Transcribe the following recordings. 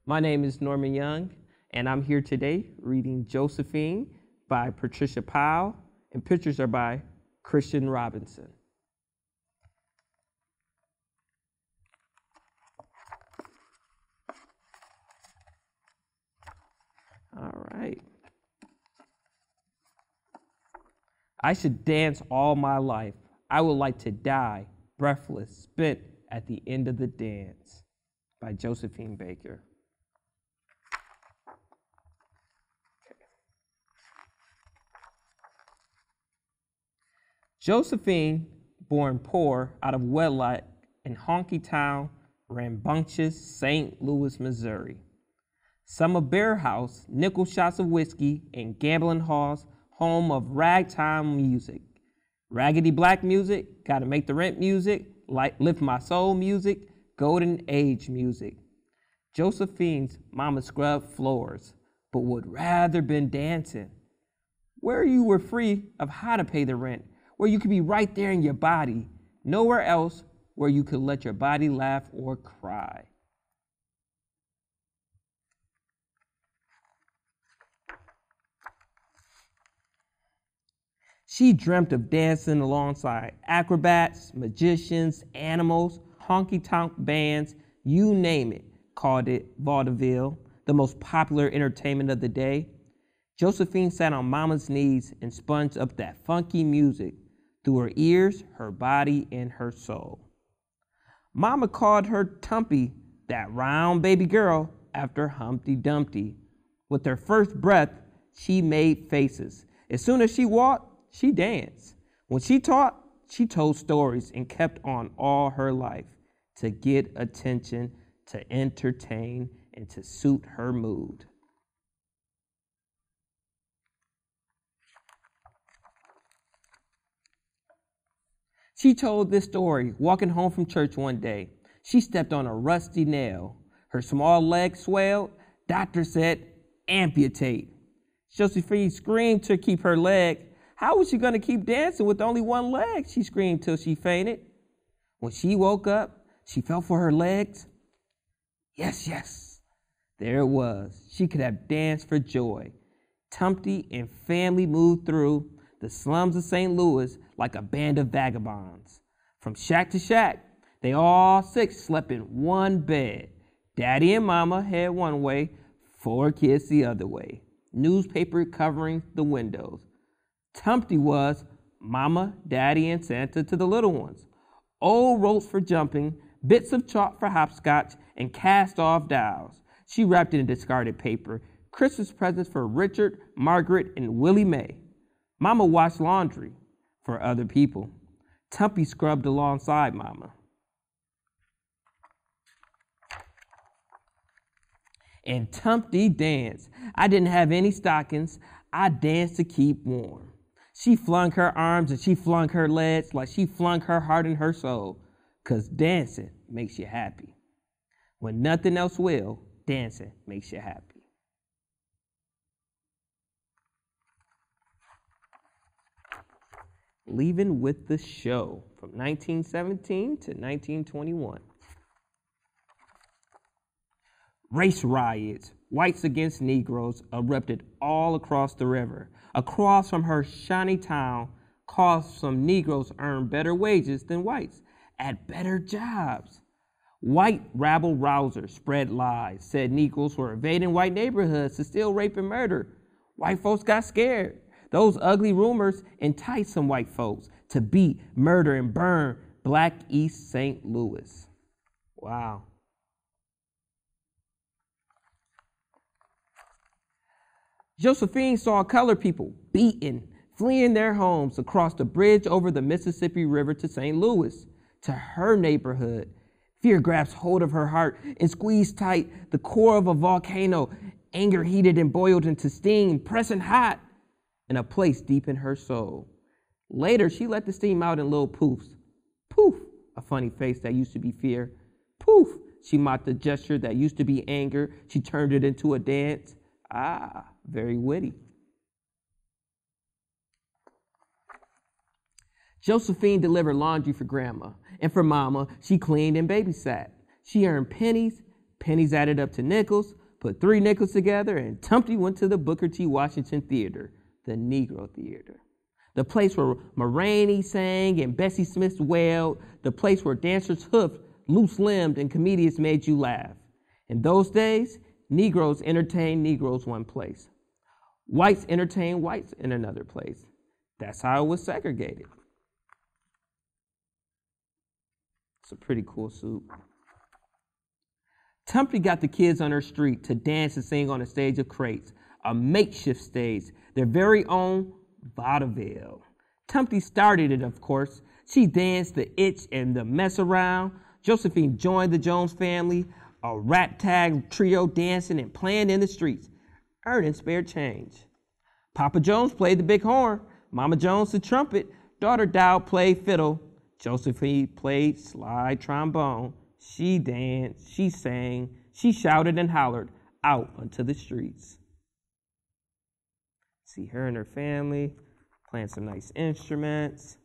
My name is Norman Young, and I'm here today reading Josephine by Patricia Hruby, and pictures are by Christian Robinson. All right. I should dance all my life. I would like to die, breathless, spent at the end of the dance, by Josephine Baker. Josephine, born poor out of wedlock in honky-town, rambunctious St. Louis, Missouri. Summer beer house, nickel shots of whiskey, and gambling halls, home of ragtime music. Raggedy black music, gotta make the rent music, like lift my soul music, golden age music. Josephine's mama scrubbed floors, but would rather been dancing. Where you were free of how to pay the rent, where you could be right there in your body, nowhere else where you could let your body laugh or cry. She dreamt of dancing alongside acrobats, magicians, animals, honky-tonk bands, you name it, called it vaudeville, the most popular entertainment of the day. Josephine sat on Mama's knees and sponged up that funky music through her ears, her body, and her soul. Mama called her Tumpy, that round baby girl, after Humpty Dumpty. With her first breath, she made faces. As soon as she walked, she danced. When she taught, she told stories and kept on all her life to get attention, to entertain, and to suit her mood. She told this story walking home from church one day. She stepped on a rusty nail. Her small leg swelled. Doctor said, amputate. Josephine screamed to keep her leg. How was she going to keep dancing with only one leg? She screamed till she fainted. When she woke up, she felt for her legs. Yes, there it was. She could have danced for joy. Tumpty and family moved through the slums of St. Louis like a band of vagabonds. From shack to shack, they all six slept in one bed. Daddy and Mama head one way, 4 kids the other way. Newspaper covering the windows. Tumpty was Mama, Daddy, and Santa to the little ones. Old ropes for jumping, bits of chalk for hopscotch, and cast-off dolls. She wrapped it in discarded paper. Christmas presents for Richard, Margaret, and Willie Mae. Mama washed laundry for other people. Tumpy scrubbed alongside Mama. And Tumpty danced. I didn't have any stockings. I danced to keep warm. She flung her arms and she flung her legs like she flung her heart and her soul, 'cause dancing makes you happy. When nothing else will, dancing makes you happy. Leaving with the Show from 1917 to 1921. Race riots, whites against Negroes, erupted all across the river. Across from her shiny town, caused some Negroes earn better wages than whites at better jobs. White rabble-rousers spread lies, said Negroes were invading white neighborhoods to steal, rape, and murder. White folks got scared. Those ugly rumors enticed some white folks to beat, murder, and burn Black East St. Louis. Wow. Josephine saw colored people beaten, fleeing their homes across the bridge over the Mississippi River to St. Louis, to her neighborhood. Fear grabs hold of her heart and squeezed tight, the core of a volcano, anger heated and boiled into steam, pressing hot in a place deep in her soul. Later, she let the steam out in little poofs. Poof, a funny face that used to be fear. Poof, she mocked a gesture that used to be anger. She turned it into a dance. Ah, very witty. Josephine delivered laundry for Grandma, and for Mama, she cleaned and babysat. She earned pennies, pennies added up to nickels, put 3 nickels together, and Tumpty went to the Booker T. Washington Theater, the Negro Theater. The place where Ma Rainey sang and Bessie Smith wailed, the place where dancers hoofed, loose-limbed, and comedians made you laugh. In those days, Negroes entertained Negroes one place. Whites entertained whites in another place. That's how it was segregated. It's a pretty cool suit. Tumpty got the kids on her street to dance and sing on a stage of crates, a makeshift stage, their very own vaudeville. Tumpty started it, of course. She danced the itch and the mess around. Josephine joined the Jones family, a rat-tag trio dancing and playing in the streets, earning spare change. Papa Jones played the big horn, Mama Jones the trumpet, daughter Dowd played fiddle, Josephine played slide trombone. She danced, she sang, she shouted and hollered out onto the streets. See her and her family playing some nice instruments.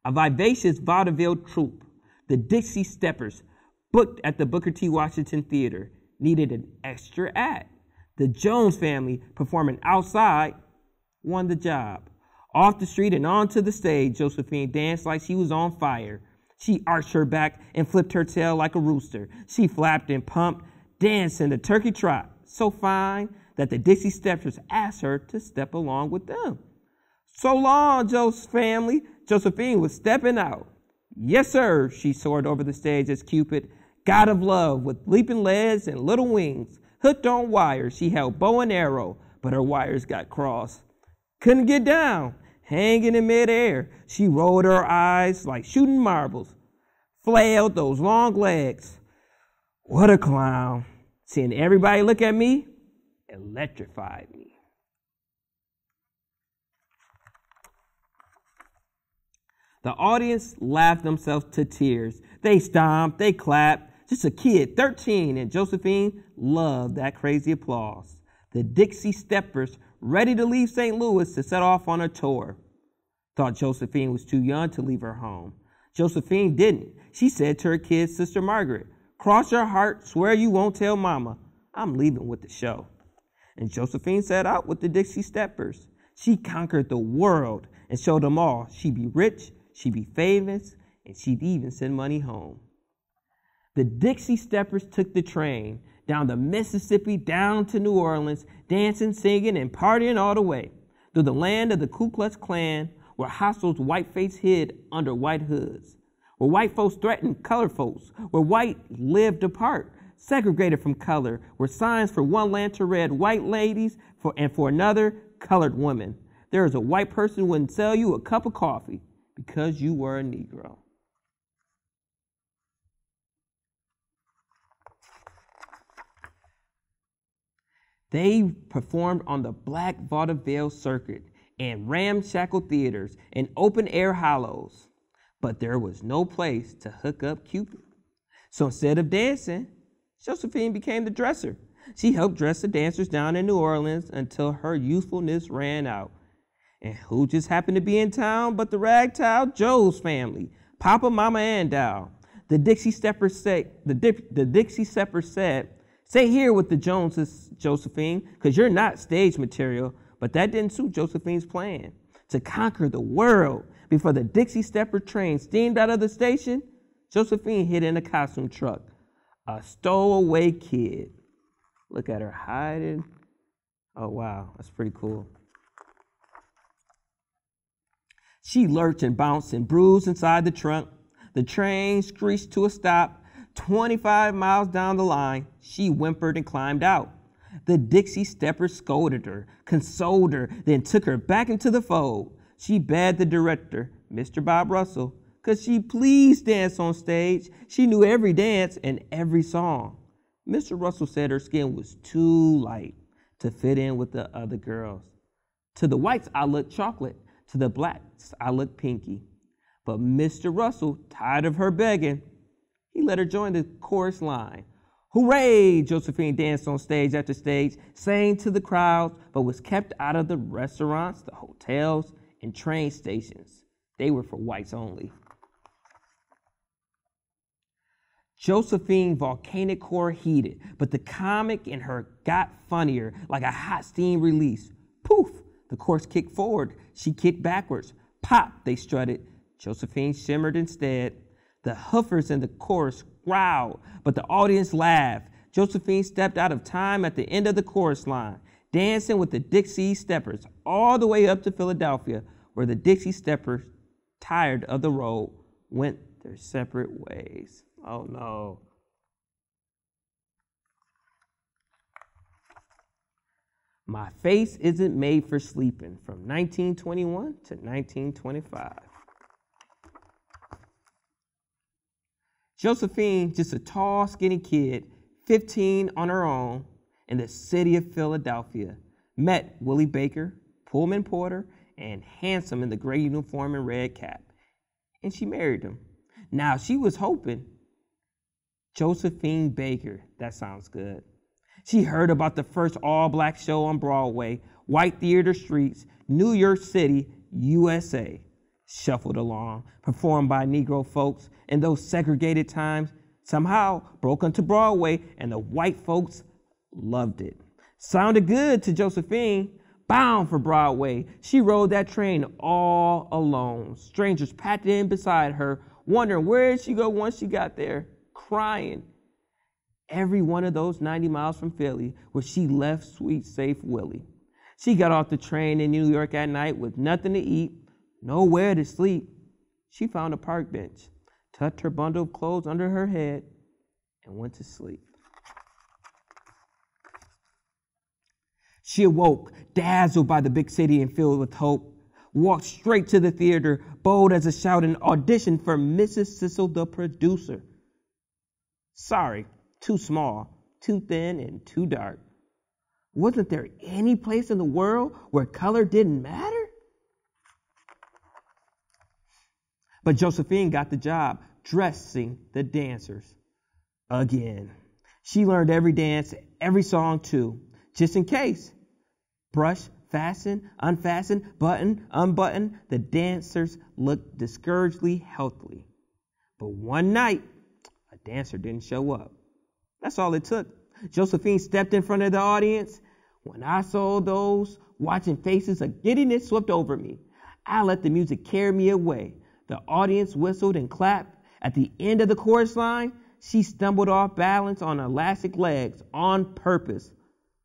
A vivacious vaudeville troupe, the Dixie Steppers, booked at the Booker T. Washington Theater, needed an extra act. The Jones family, performing outside, won the job. Off the street and onto the stage, Josephine danced like she was on fire. She arched her back and flipped her tail like a rooster. She flapped and pumped, dancing the turkey trot, so fine that the Dixie Steppers asked her to step along with them. So long, Joe's family. Josephine was stepping out. Yes, sir, she soared over the stage as Cupid, god of love with leaping legs and little wings. Hooked on wires, she held bow and arrow, but her wires got crossed. Couldn't get down. Hanging in midair, she rolled her eyes like shooting marbles, flailed those long legs. What a clown. Seeing everybody look at me electrified me. The audience laughed themselves to tears. They stomped, they clapped. Just a kid, 13, and Josephine loved that crazy applause. The Dixie Steppers, ready to leave St. Louis to set off on a tour. Thought Josephine was too young to leave her home. Josephine didn't. She said to her kid sister Margaret, cross your heart, swear you won't tell Mama. I'm leaving with the show. And Josephine set out with the Dixie Steppers. She conquered the world and showed them all she'd be rich, she'd be famous, and she'd even send money home. The Dixie Steppers took the train down the Mississippi, down to New Orleans, dancing, singing, and partying all the way, through the land of the Ku Klux Klan, where hostels white face hid under white hoods, where white folks threatened colored folks, where white lived apart, segregated from color, where signs for one lantern read white ladies and for another colored women. There was a white person who wouldn't sell you a cup of coffee because you were a Negro. They performed on the Black Vaudeville circuit and ramshackle theaters and open-air hollows, but there was no place to hook up Cupid. So instead of dancing, Josephine became the dresser. She helped dress the dancers down in New Orleans until her youthfulness ran out. And who just happened to be in town but the ragtag Jones family, Papa, Mama, and Dow. The Dixie Steppers said, stay here with the Joneses, Josephine, because you're not stage material. But that didn't suit Josephine's plan. To conquer the world before the Dixie Stepper train steamed out of the station, Josephine hid in a costume truck, a stowaway kid. Look at her hiding. Oh, wow, that's pretty cool. She lurched and bounced and bruised inside the trunk. The train screeched to a stop. 25 miles down the line, she whimpered and climbed out. The Dixie Steppers scolded her, consoled her, then took her back into the fold. She begged the director, Mr. Bob Russell, could she please dance on stage? She knew every dance and every song. Mr. Russell said her skin was too light to fit in with the other girls. To the whites, I looked chocolate. To the blacks, I looked pinky. But Mr. Russell, tired of her begging, he let her join the chorus line. Hooray! Josephine danced on stage after stage, sang to the crowds, but was kept out of the restaurants, the hotels, and train stations. They were for whites only. Josephine's volcanic core heated, but the comic in her got funnier, like a hot steam release. Poof! The course kicked forward. She kicked backwards. Pop! They strutted. Josephine shimmered instead. The hoofers in the chorus growled, but the audience laughed. Josephine stepped out of time at the end of the chorus line, dancing with the Dixie Steppers all the way up to Philadelphia, where the Dixie Steppers, tired of the road, went their separate ways. Oh, no. My Face Isn't Made for Sleeping, from 1921 to 1925. Josephine, just a tall, skinny kid, 15 on her own, in the city of Philadelphia, met Willie Baker, Pullman Porter, and handsome in the gray uniform and red cap. And she married him. Now, she was hoping. Josephine Baker, that sounds good. She heard about the first all-black show on Broadway, white theater streets, New York City, USA. Shuffled along, performed by Negro folks in those segregated times, somehow broke onto Broadway, and the white folks loved it. Sounded good to Josephine. Bound for Broadway, she rode that train all alone. Strangers packed in beside her, wondering where she'd go once she got there, crying. Every one of those 90 miles from Philly where she left sweet, safe Willie. She got off the train in New York at night with nothing to eat, nowhere to sleep. She found a park bench, tucked her bundle of clothes under her head, and went to sleep. She awoke, dazzled by the big city and filled with hope, walked straight to the theater, bold as a shout, and auditioned for Mrs. Sissel, the producer. Sorry, too small, too thin, and too dark. Wasn't there any place in the world where color didn't matter? But Josephine got the job, dressing the dancers. Again. She learned every dance, every song too, just in case. Brush, fasten, unfasten, button, unbutton. The dancers looked discouragedly healthy. But one night, a dancer didn't show up. That's all it took. Josephine stepped in front of the audience. When I saw those watching faces, a giddiness swept over me. I let the music carry me away. The audience whistled and clapped. At the end of the chorus line, she stumbled off balance on elastic legs on purpose.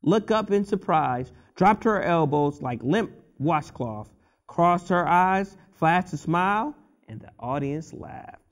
Looked up in surprise, dropped her elbows like limp washcloth, crossed her eyes, flashed a smile, and the audience laughed.